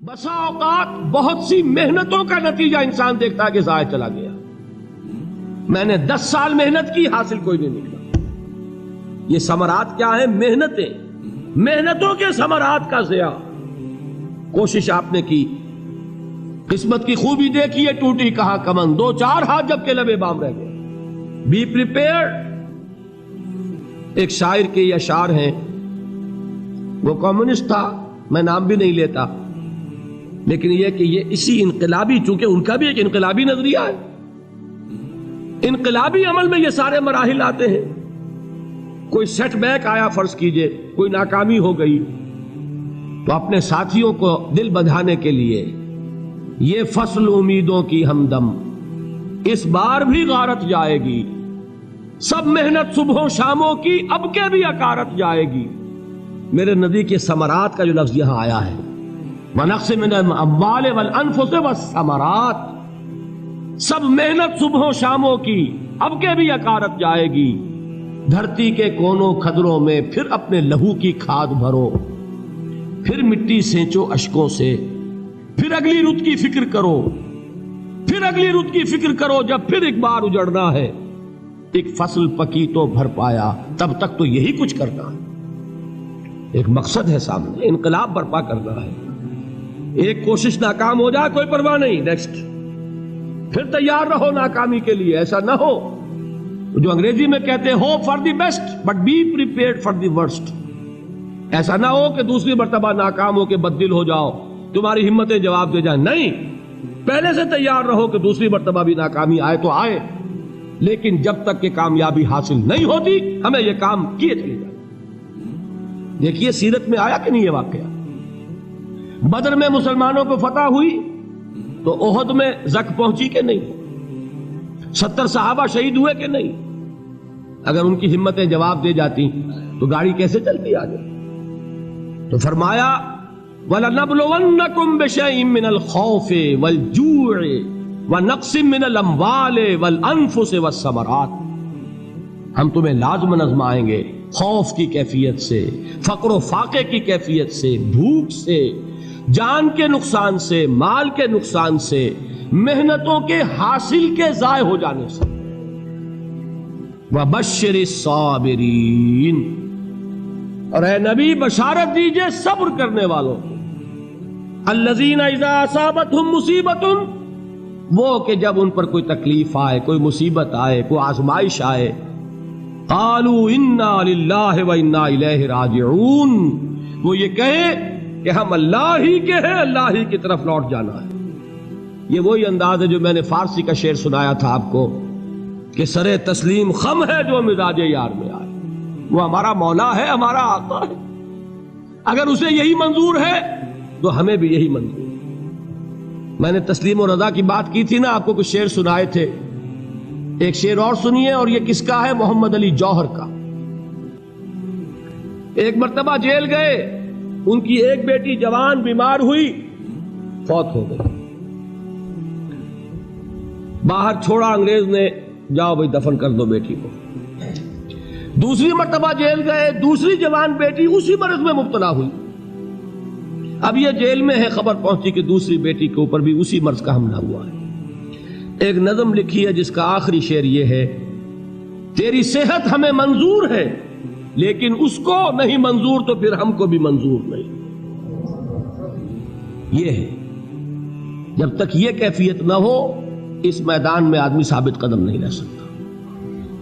بسا اوقات بہت سی محنتوں کا نتیجہ انسان دیکھتا ہے کہ ضائع چلا گیا. میں نے 10 سال محنت کی، حاصل کوئی نہیں نکلا. یہ ثمرات کیا ہیں؟ محنتوں کے ثمرات کا ضیاع. کوشش آپ نے کی، قسمت کی خوبی دیکھی ہے، ٹوٹی کہاں کمن، 2-4 ہاتھ جب کے لبے بام رہ گئے. Be prepared. ایک شاعر کے یہ اشعار ہیں، وہ کمیونسٹ تھا، میں نام بھی نہیں لیتا، لیکن یہ کہ یہ اسی انقلابی، چونکہ ان کا بھی ایک انقلابی نظریہ ہے، انقلابی عمل میں یہ سارے مراحل آتے ہیں. کوئی سیٹ بیک آیا، فرض کیجئے کوئی ناکامی ہو گئی، تو اپنے ساتھیوں کو دل بندھانے کے لیے یہ فصل امیدوں کی ہمدم اس بار بھی غارت جائے گی، سب محنت صبحوں شاموں کی اب کے بھی اکارت جائے گی. میرے نبی کے ثمرات کا جو لفظ یہاں آیا ہے، وَنَقْصٍ مِّنَ الْأَمْوَالِ وَالْأَنفُسِ وَالثَّمَرَاتِ، سب محنت صبحوں شاموں کی اب کے بھی اکارت جائے گی. دھرتی کے کونوں کھدروں میں پھر اپنے لہو کی کھاد بھرو، پھر مٹی سینچو اشکوں سے، پھر اگلی رت کی فکر کرو، پھر اگلی رت کی فکر کرو، جب پھر ایک بار اجڑنا ہے. ایک فصل پکی تو بھر پایا، تب تک تو یہی کچھ کرنا ہے. ایک مقصد ہے سامنے، انقلاب برپا کرنا ہے. ایک کوشش ناکام ہو جائے کوئی پرواہ نہیں، نیکسٹ. پھر تیار رہو ناکامی کے لیے. ایسا نہ ہو جو انگریزی میں کہتے ہیں hope for the best but be prepared for the worst. ایسا نہ ہو کہ دوسری مرتبہ ناکام ہو کے بددل ہو جاؤ، تمہاری ہمتیں جواب دے جائیں. نہیں، پہلے سے تیار رہو کہ دوسری مرتبہ بھی ناکامی آئے تو آئے، لیکن جب تک کہ کامیابی حاصل نہیں ہوتی ہمیں یہ کام کیے چلے جائیں. دیکھیے سیرت میں آیا کہ نہیں یہ واقعہ. بدر میں مسلمانوں کو فتح ہوئی تو احد میں زک پہنچی کہ نہیں؟ 70 صحابہ شہید ہوئے کہ نہیں؟ اگر ان کی ہمتیں جواب دے جاتی تو گاڑی کیسے چلتی آگے؟ تو فرمایا وَلَنَبْلُوَنَّكُمْ بِشَيْءٍ مِّنَ الْخَوْفِ وَالْجُوعِ وَنَقْصٍ مِّنَ الْأَمْوَالِ وَالْأَنفُسِ وَالثَّمَرَاتِ. ہم تمہیں لازم آزمائیں گے، خوف کی کیفیت سے، فقر و فاقے کی کیفیت سے، بھوک سے، جان کے نقصان سے، مال کے نقصان سے، محنتوں کے حاصل کے ضائع ہو جانے سے. وَبَشِّرِ الصَّابِرِينَ، اور اے نبی بشارت دیجئے صبر کرنے والوں کو. الَّذِينَ إِذَا أَصَابَتْهُمْ مُصِيبَةٌ، وہ کہ جب ان پر کوئی تکلیف آئے، کوئی مصیبت آئے، کوئی آزمائش آئے، قالوا انا للہ وانا الیہ راجعون، وہ یہ کہیں کہ ہم اللہ ہی کے ہیں، اللہ ہی کی طرف لوٹ جانا ہے. یہ وہی انداز ہے جو میں نے فارسی کا شعر سنایا تھا آپ کو کہ سرے تسلیم خم ہے جو مزاج یار میں آئے. وہ ہمارا مولا ہے، ہمارا آقا ہے. اگر اسے یہی منظور ہے تو ہمیں بھی یہی منظور ہے. میں نے تسلیم و رضا کی بات کی تھی نا، آپ کو کچھ شعر سنائے تھے. ایک شعر اور سنیے، اور یہ کس کا ہے؟ محمد علی جوہر کا. ایک مرتبہ جیل گئے، ان کی ایک بیٹی جوان بیمار ہوئی، فوت ہو گئی. باہر چھوڑا انگریز نے، جاؤ بھائی دفن کر دو بیٹی کو. دوسری مرتبہ جیل گئے، دوسری جوان بیٹی اسی مرض میں مبتلا ہوئی. اب یہ جیل میں ہے، خبر پہنچی کہ دوسری بیٹی کے اوپر بھی اسی مرض کا حملہ ہوا ہے. ایک نظم لکھی ہے جس کا آخری شعر یہ ہے، تیری صحت ہمیں منظور ہے لیکن اس کو نہیں منظور تو پھر ہم کو بھی منظور نہیں. یہ ہے، جب تک یہ کیفیت نہ ہو اس میدان میں آدمی ثابت قدم نہیں رہ سکتا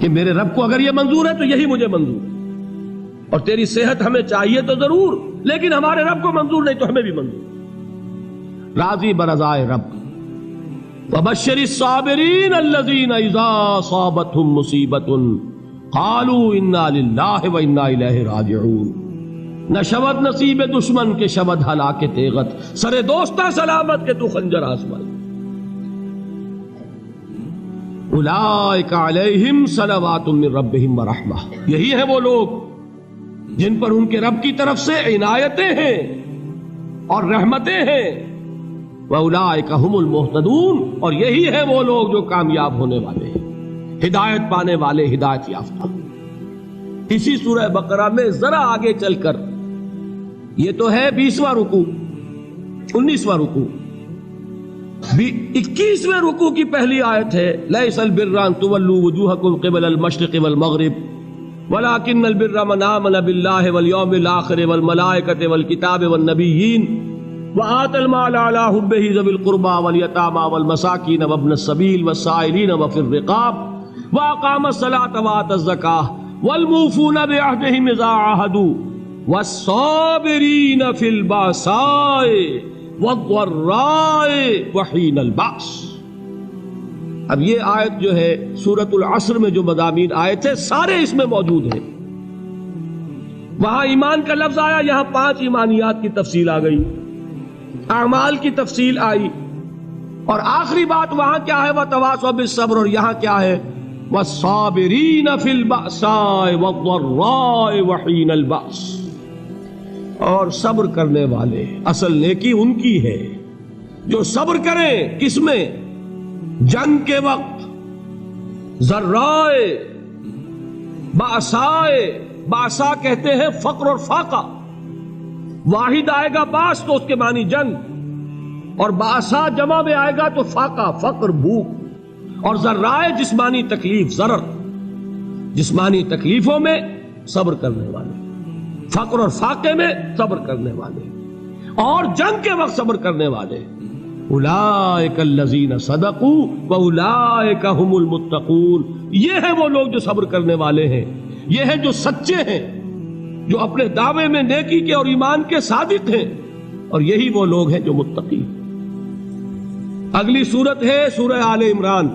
کہ میرے رب کو اگر یہ منظور ہے تو یہی مجھے منظور ہے، اور تیری صحت ہمیں چاہیے تو ضرور، لیکن ہمارے رب کو منظور نہیں تو ہمیں بھی منظور. راضی برضائے رب. وَبَشِّرِ الصَّابِرِينَ الَّذِينَ إِذَا أَصَابَتْهُمْ مُصِيبَةٌ قَالُوا إِنَّا لِلَّهِ وَإِنَّا إِلَيْهِ رَاجِعُونَ. نہ شود نصیب دشمن کے شود ہلاک تیغت، سرے دوستاں سلامت کے تو خنجر آزمائے. اولئک علیہم صلوات من ربہم ورحمہ، یہی ہے وہ لوگ جن پر ان کے رب کی طرف سے عنایتیں ہیں اور رحمتیں ہیں. وَأُولَئِكَ هُمُ الْمُهْتَدُونَ، اور یہی ہے وہ لوگ جو کامیاب ہونے والے ہیں، ہدایت پانے والے، ہدایت یافتہ. اسی سورہ بقرہ میں ذرا آگے چل کر، یہ تو ہے 20واں رکوع، 19واں رکوع، 21ویں رکوع کی پہلی آیت ہے لیس البر ان تولوا وجوہکم قبل المشرق والمغرب ولکن البر من آمن باللہ والیوم الآخر والملائکۃ والکتاب والنبیین وآتى المال على حبه ذوي القربى واليتامى والمساكين وابن السبيل والسائلين وفي الرقاب وأقام الصلاة وآتى الزكاة والموفون بعهدهم إذا عاهدوا والصابرين في البأساء والضراء وحين البأس۔ اب یہ آیت جو ہے سورۃ العصر میں جو مضامین آئے تھے سارے اس میں موجود ہیں۔ وہاں ایمان کا لفظ آیا، یہاں 5 ایمانیات کی تفصیل آ گئی، اعمال کی تفصیل آئی، اور آخری بات وہاں کیا ہے وَتَوَاصَوْا بِالصَّبْرِ، اور یہاں کیا ہے وَالصَّابِرِينَ فِي الْبَأْسَاءِ وَالضَّرَّاءِ وَحِينَ الْبَأْسِ، اور صبر کرنے والے، اصل نیکی ان کی ہے جو صبر کریں، کس میں؟ جنگ کے وقت، ذرائے، بأسائے، بأسا کہتے ہیں فقر اور فاقہ، واحد آئے گا باس تو اس کے معنی جنگ، اور بأسا جمع میں آئے گا تو فاقہ، فقر، بھوک، اور ذرائے جسمانی تکلیف، ضرر، جسمانی تکلیفوں میں صبر کرنے والے، فقر اور فاقے میں صبر کرنے والے، اور جنگ کے وقت صبر کرنے والے، اولئک الذین صدقوا واولئک هم المتقون، یہ ہیں وہ لوگ جو صبر کرنے والے ہیں، یہ ہیں جو سچے ہیں، جو اپنے دعوے میں نیکی کے اور ایمان کے صادق ہیں، اور یہی وہ لوگ ہیں جو متقی۔ اگلی سورت ہے سورہ آل عمران،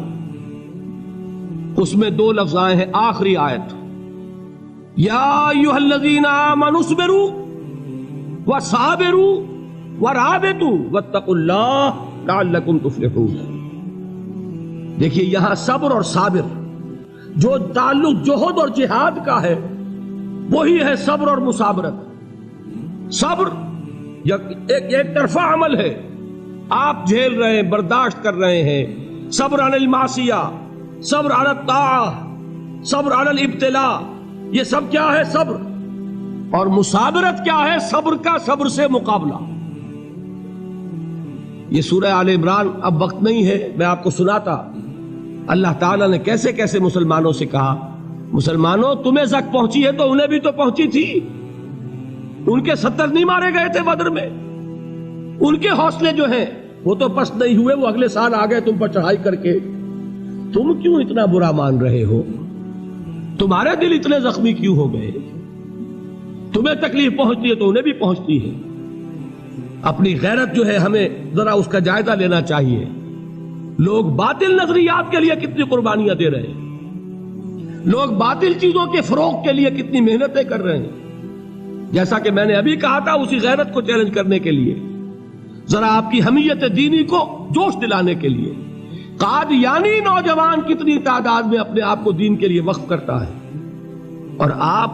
اس میں 2 لفظ آئے ہیں، آخری آیت یا ایھا الذین آمنوا اصبروا وصابروا ورابطوا واتقوا اللہ لعلکم تفلحون۔ دیکھیے یہاں صبر اور صابر جو تعلق جہد اور جہاد کا ہے وہی ہے صبر اور مصابرت۔ صبر ایک طرفہ عمل ہے، آپ جھیل رہے ہیں، برداشت کر رہے ہیں، صبر علی المعصیہ، صبر علی الطاعہ، صبر علی الابتلاء، یہ سب کیا ہے؟ صبر۔ اور مصابرت کیا ہے؟ صبر کا صبر سے مقابلہ۔ یہ سورہ آل عمران، اب وقت نہیں ہے میں آپ کو سناتا اللہ تعالیٰ نے کیسے کیسے مسلمانوں سے کہا، مسلمانوں تمہیں زک پہنچی ہے تو انہیں بھی تو پہنچی تھی، ان کے 70 نہیں مارے گئے تھے بدر میں، ان کے حوصلے جو ہیں وہ تو پست نہیں ہوئے، وہ اگلے سال آ گئے تم پر چڑھائی کر کے، تم کیوں اتنا برا مان رہے ہو؟ تمہارے دل اتنے زخمی کیوں ہو گئے؟ تمہیں تکلیف پہنچتی ہے تو انہیں بھی پہنچتی ہے۔ اپنی غیرت جو ہے ہمیں ذرا اس کا جائزہ لینا چاہیے۔ لوگ باطل نظریات کے لیے کتنی قربانیاں دے رہے ہیں، لوگ باطل چیزوں کے فروغ کے لیے کتنی محنتیں کر رہے ہیں۔ جیسا کہ میں نے ابھی کہا تھا، اسی غیرت کو چیلنج کرنے کے لیے، ذرا آپ کی حمیت دینی کو جوش دلانے کے لیے، قادیانی نوجوان کتنی تعداد میں اپنے آپ کو دین کے لیے وقف کرتا ہے، اور آپ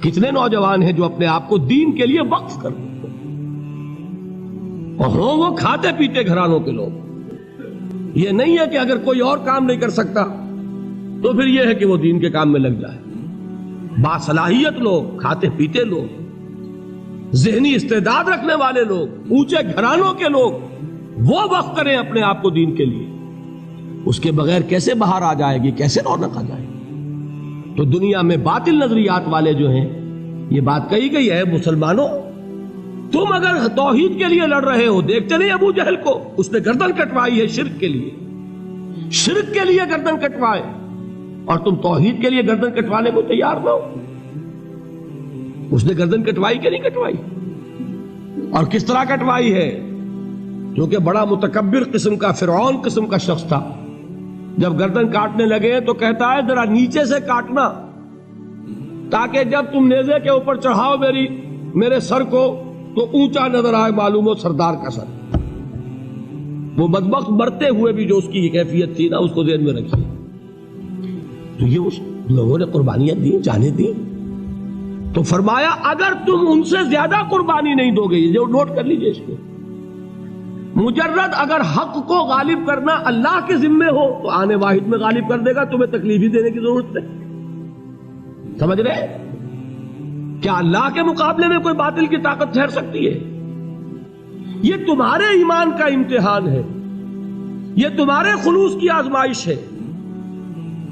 کتنے نوجوان ہیں جو اپنے آپ کو دین کے لیے وقف کرتے ہیں، اور ہوں وہ کھاتے پیتے گھرانوں کے لوگ۔ یہ نہیں ہے کہ اگر کوئی اور کام نہیں کر سکتا تو پھر یہ ہے کہ وہ دین کے کام میں لگ جائے۔ باصلاحیت لوگ، کھاتے پیتے لوگ، ذہنی استعداد رکھنے والے لوگ، اونچے گھرانوں کے لوگ، وہ وقف کریں اپنے آپ کو دین کے لیے۔ اس کے بغیر کیسے باہر آ جائے گی، کیسے رونق آ جائے گی؟ تو دنیا میں باطل نظریات والے جو ہیں، یہ بات کہی گئی ہے، مسلمانوں تم اگر توحید کے لیے لڑ رہے ہو، دیکھتے نہیں ابو جہل کو، اس نے گردن کٹوائی ہے شرک کے لیے، شرک کے لیے گردن کٹوائے، اور تم توحید کے لیے گردن کٹوانے کو تیار نہ ہو۔ اس نے گردن کٹوائی کہ نہیں کٹوائی؟ اور کس طرح کٹوائی ہے؟ کیونکہ بڑا متکبر قسم کا، فرعون قسم کا شخص تھا، جب گردن کاٹنے لگے تو کہتا ہے ذرا نیچے سے کاٹنا، تاکہ جب تم نیزے کے اوپر چڑھاؤ میرے سر کو تو اونچا نظر آئے، معلوم ہو سردار کا سر۔ وہ بدبخت مرتے ہوئے بھی جو اس کی کیفیت تھی نا، اس کو ذہن میں رکھیے۔ تو یہ اس لوگوں نے قربانیاں دی، جانیں دی، تو فرمایا اگر تم ان سے زیادہ قربانی نہیں دو گے، جو نوٹ کر لیجئے اس کو، مجرد اگر حق کو غالب کرنا اللہ کے ذمے ہو تو آنے واحد میں غالب کر دے گا، تمہیں تکلیف ہی دینے کی ضرورت نہیں۔ سمجھ رہے؟ کیا اللہ کے مقابلے میں کوئی باطل کی طاقت ٹھہر سکتی ہے؟ یہ تمہارے ایمان کا امتحان ہے، یہ تمہارے خلوص کی آزمائش ہے،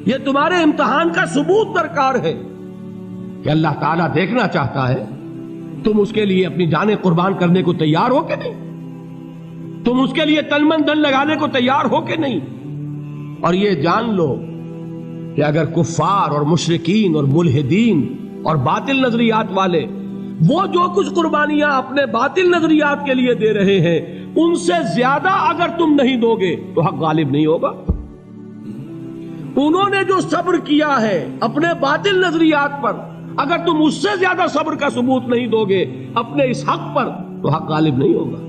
یہ تمہارے امتحان کا ثبوت درکار ہے کہ اللہ تعالیٰ دیکھنا چاہتا ہے تم اس کے لیے اپنی جانیں قربان کرنے کو تیار ہو کہ نہیں، تم اس کے لیے تن من دھن لگانے کو تیار ہو کہ نہیں۔ اور یہ جان لو کہ اگر کفار اور مشرکین اور ملحدین اور باطل نظریات والے وہ جو کچھ قربانیاں اپنے باطل نظریات کے لیے دے رہے ہیں ان سے زیادہ اگر تم نہیں دو گے تو حق غالب نہیں ہوگا۔ انہوں نے جو صبر کیا ہے اپنے باطل نظریات پر، اگر تم اس سے زیادہ صبر کا ثبوت نہیں دو گے اپنے اس حق پر تو حق غالب نہیں ہوگا۔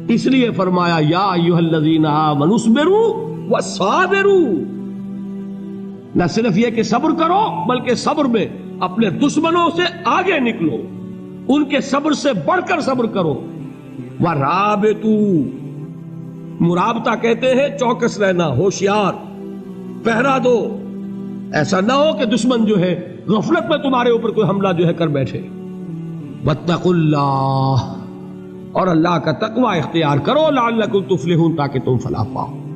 اس لیے فرمایا یا ایھا الذین آمنوا اصبروا وصابروا، نہ صرف یہ کہ صبر کرو بلکہ صبر میں اپنے دشمنوں سے آگے نکلو، ان کے صبر سے بڑھ کر صبر کرو۔ وَرَابِطُوا، مرابطہ کہتے ہیں چوکس رہنا، ہوشیار، پہرا دو، ایسا نہ ہو کہ دشمن جو ہے غفلت میں تمہارے اوپر کوئی حملہ جو ہے کر بیٹھے۔ وَاتَّقُوا اللَّهَ، اور اللہ کا تقوی اختیار کرو، لعلکم تفلحون، تاکہ تم فلاح پاؤ۔